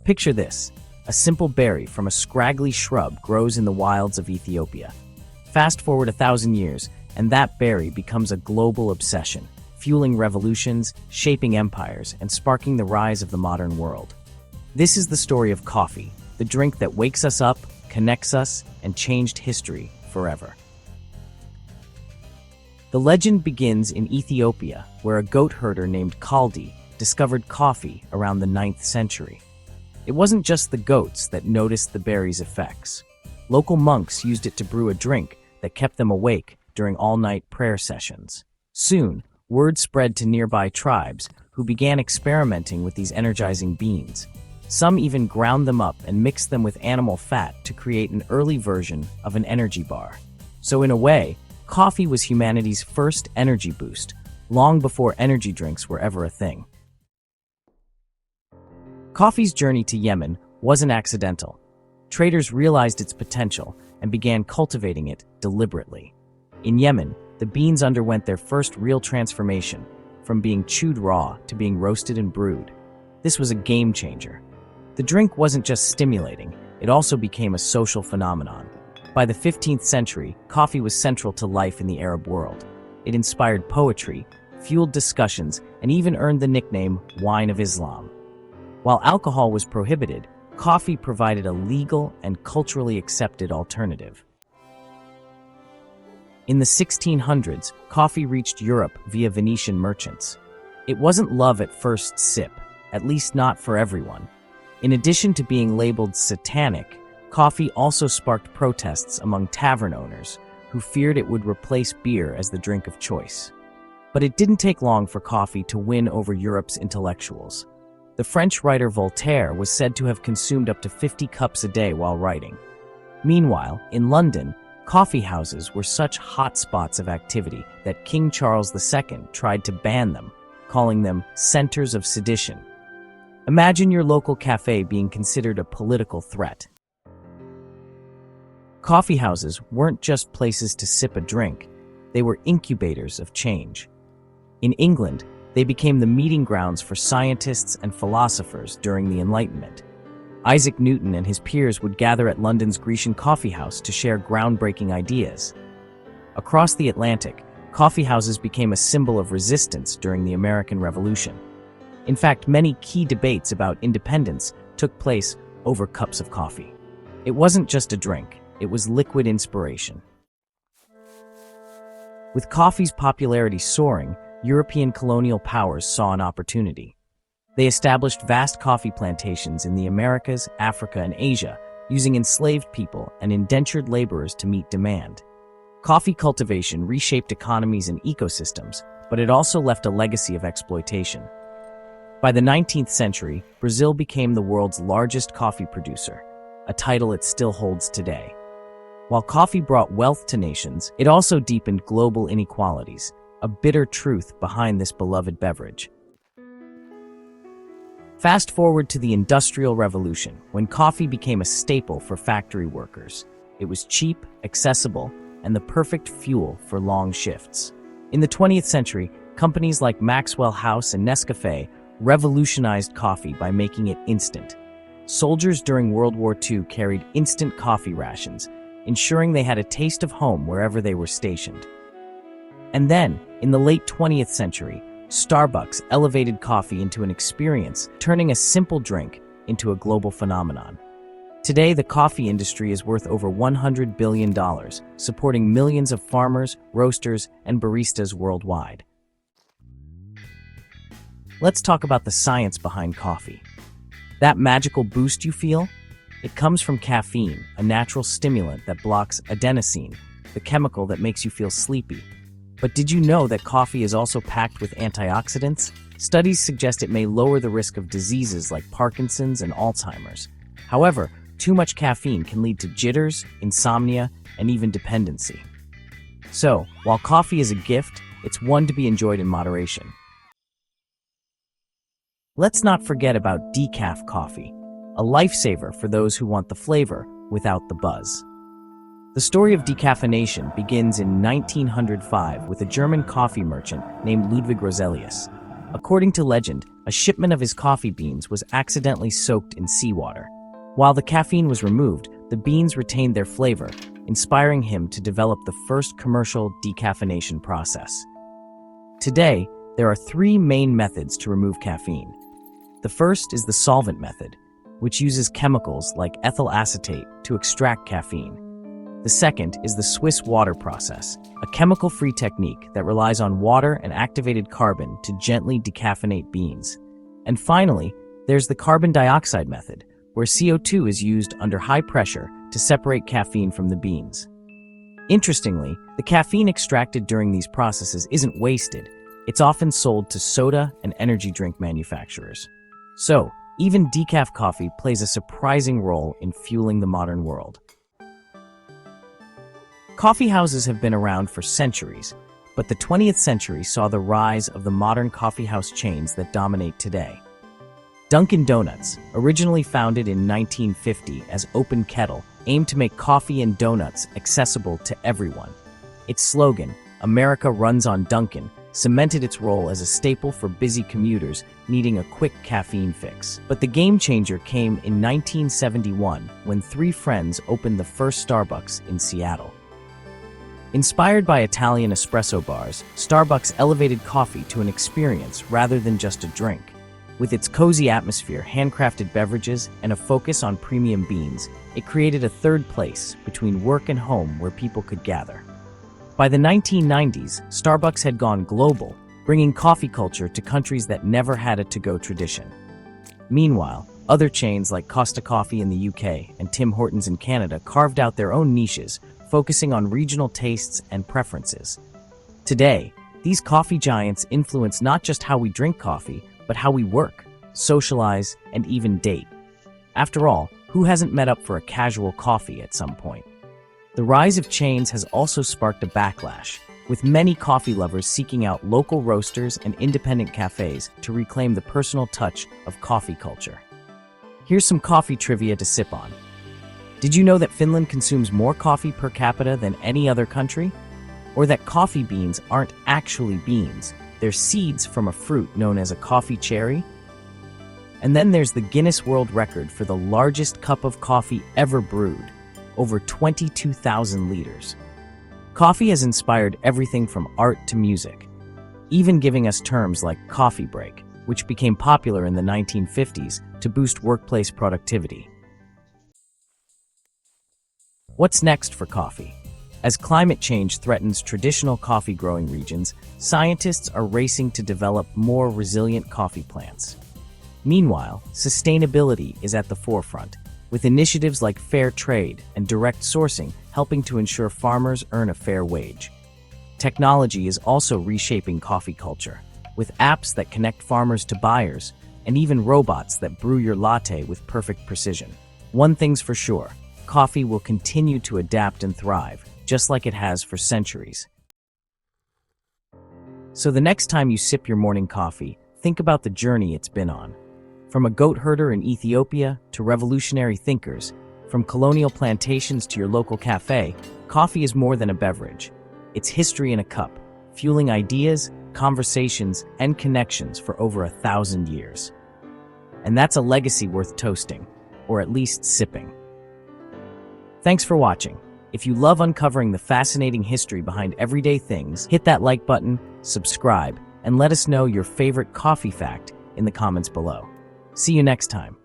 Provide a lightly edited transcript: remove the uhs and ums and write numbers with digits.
Picture this. A simple berry from a scraggly shrub grows in the wilds of Ethiopia. Fast forward 1,000 years, and that berry becomes a global obsession, fueling revolutions, shaping empires, and sparking the rise of the modern world. This is the story of coffee, the drink that wakes us up, connects us, and changed history forever. The legend begins in Ethiopia, where a goat herder named Kaldi discovered coffee around the 9th century. It wasn't just the goats that noticed the berry's effects. Local monks used it to brew a drink that kept them awake during all-night prayer sessions. Soon, word spread to nearby tribes who began experimenting with these energizing beans. Some even ground them up and mixed them with animal fat to create an early version of an energy bar. So in a way, coffee was humanity's first energy boost, long before energy drinks were ever a thing. Coffee's journey to Yemen wasn't accidental. Traders realized its potential and began cultivating it deliberately. In Yemen, the beans underwent their first real transformation, from being chewed raw to being roasted and brewed. This was a game changer. The drink wasn't just stimulating, it also became a social phenomenon. By the 15th century, coffee was central to life in the Arab world. It inspired poetry, fueled discussions, and even earned the nickname Wine of Islam. While alcohol was prohibited, coffee provided a legal and culturally accepted alternative. In the 1600s, coffee reached Europe via Venetian merchants. It wasn't love at first sip, at least not for everyone. In addition to being labeled satanic, coffee also sparked protests among tavern owners who feared it would replace beer as the drink of choice. But it didn't take long for coffee to win over Europe's intellectuals. The French writer Voltaire was said to have consumed up to 50 cups a day while writing. Meanwhile, in London, coffeehouses were such hot spots of activity that King Charles II tried to ban them, calling them centers of sedition. Imagine your local cafe being considered a political threat. Coffeehouses weren't just places to sip a drink, they were incubators of change. In England, they became the meeting grounds for scientists and philosophers during the Enlightenment. Isaac Newton and his peers would gather at London's Grecian Coffee House to share groundbreaking ideas. Across the Atlantic, coffeehouses became a symbol of resistance during the American Revolution. In fact, many key debates about independence took place over cups of coffee. It wasn't just a drink, it was liquid inspiration. With coffee's popularity soaring, European colonial powers saw an opportunity. They established vast coffee plantations in the Americas, Africa, and Asia, using enslaved people and indentured laborers to meet demand. Coffee cultivation reshaped economies and ecosystems, but it also left a legacy of exploitation. By the 19th century, Brazil became the world's largest coffee producer, a title it still holds today. While coffee brought wealth to nations, it also deepened global inequalities, a bitter truth behind this beloved beverage. Fast forward to the Industrial Revolution, when coffee became a staple for factory workers. It was cheap, accessible, and the perfect fuel for long shifts. In the 20th century, companies like Maxwell House and Nescafé revolutionized coffee by making it instant. Soldiers during World War II carried instant coffee rations, ensuring they had a taste of home wherever they were stationed. And then, in the late 20th century, Starbucks elevated coffee into an experience, turning a simple drink into a global phenomenon. Today, the coffee industry is worth over $100 billion, supporting millions of farmers, roasters, and baristas worldwide. Let's talk about the science behind coffee. That magical boost you feel? It comes from caffeine, a natural stimulant that blocks adenosine, the chemical that makes you feel sleepy. But did you know that coffee is also packed with antioxidants? Studies suggest it may lower the risk of diseases like Parkinson's and Alzheimer's. However, too much caffeine can lead to jitters, insomnia, and even dependency. So, while coffee is a gift, it's one to be enjoyed in moderation. Let's not forget about decaf coffee, a lifesaver for those who want the flavor without the buzz. The story of decaffeination begins in 1905 with a German coffee merchant named Ludwig Roselius. According to legend, a shipment of his coffee beans was accidentally soaked in seawater. While the caffeine was removed, the beans retained their flavor, inspiring him to develop the first commercial decaffeination process. Today, there are three main methods to remove caffeine. The first is the solvent method, which uses chemicals like ethyl acetate to extract caffeine. The second is the Swiss water process, a chemical-free technique that relies on water and activated carbon to gently decaffeinate beans. And finally, there's the carbon dioxide method, where CO2 is used under high pressure to separate caffeine from the beans. Interestingly, the caffeine extracted during these processes isn't wasted. It's often sold to soda and energy drink manufacturers. So, even decaf coffee plays a surprising role in fueling the modern world. Coffee houses have been around for centuries, but the 20th century saw the rise of the modern coffeehouse chains that dominate today. Dunkin' Donuts, originally founded in 1950 as Open Kettle, aimed to make coffee and donuts accessible to everyone. Its slogan, "America runs on Dunkin'," cemented its role as a staple for busy commuters needing a quick caffeine fix. But the game changer came in 1971 when three friends opened the first Starbucks in Seattle. Inspired by Italian espresso bars, Starbucks elevated coffee to an experience rather than just a drink. With its cozy atmosphere, handcrafted beverages, and a focus on premium beans, it created a third place between work and home where people could gather. By the 1990s, Starbucks had gone global, bringing coffee culture to countries that never had a to-go tradition. Meanwhile, other chains like Costa Coffee in the UK and Tim Hortons in Canada carved out their own niches, focusing on regional tastes and preferences. Today, these coffee giants influence not just how we drink coffee, but how we work, socialize, and even date. After all, who hasn't met up for a casual coffee at some point? The rise of chains has also sparked a backlash, with many coffee lovers seeking out local roasters and independent cafes to reclaim the personal touch of coffee culture. Here's some coffee trivia to sip on. Did you know that Finland consumes more coffee per capita than any other country? Or that coffee beans aren't actually beans, they're seeds from a fruit known as a coffee cherry? And then there's the Guinness World Record for the largest cup of coffee ever brewed, over 22,000 liters. Coffee has inspired everything from art to music, even giving us terms like coffee break, which became popular in the 1950s to boost workplace productivity. What's next for coffee? As climate change threatens traditional coffee growing regions, scientists are racing to develop more resilient coffee plants. Meanwhile, sustainability is at the forefront, with initiatives like fair trade and direct sourcing helping to ensure farmers earn a fair wage. Technology is also reshaping coffee culture, with apps that connect farmers to buyers, and even robots that brew your latte with perfect precision. One thing's for sure, coffee will continue to adapt and thrive, just like it has for centuries. So the next time you sip your morning coffee, think about the journey it's been on. From a goat herder in Ethiopia to revolutionary thinkers, from colonial plantations to your local cafe, coffee is more than a beverage. It's history in a cup, fueling ideas, conversations, and connections for over 1,000 years. And that's a legacy worth toasting, or at least sipping. Thanks for watching. If you love uncovering the fascinating history behind everyday things, hit that like button, subscribe, and let us know your favorite coffee fact in the comments below. See you next time.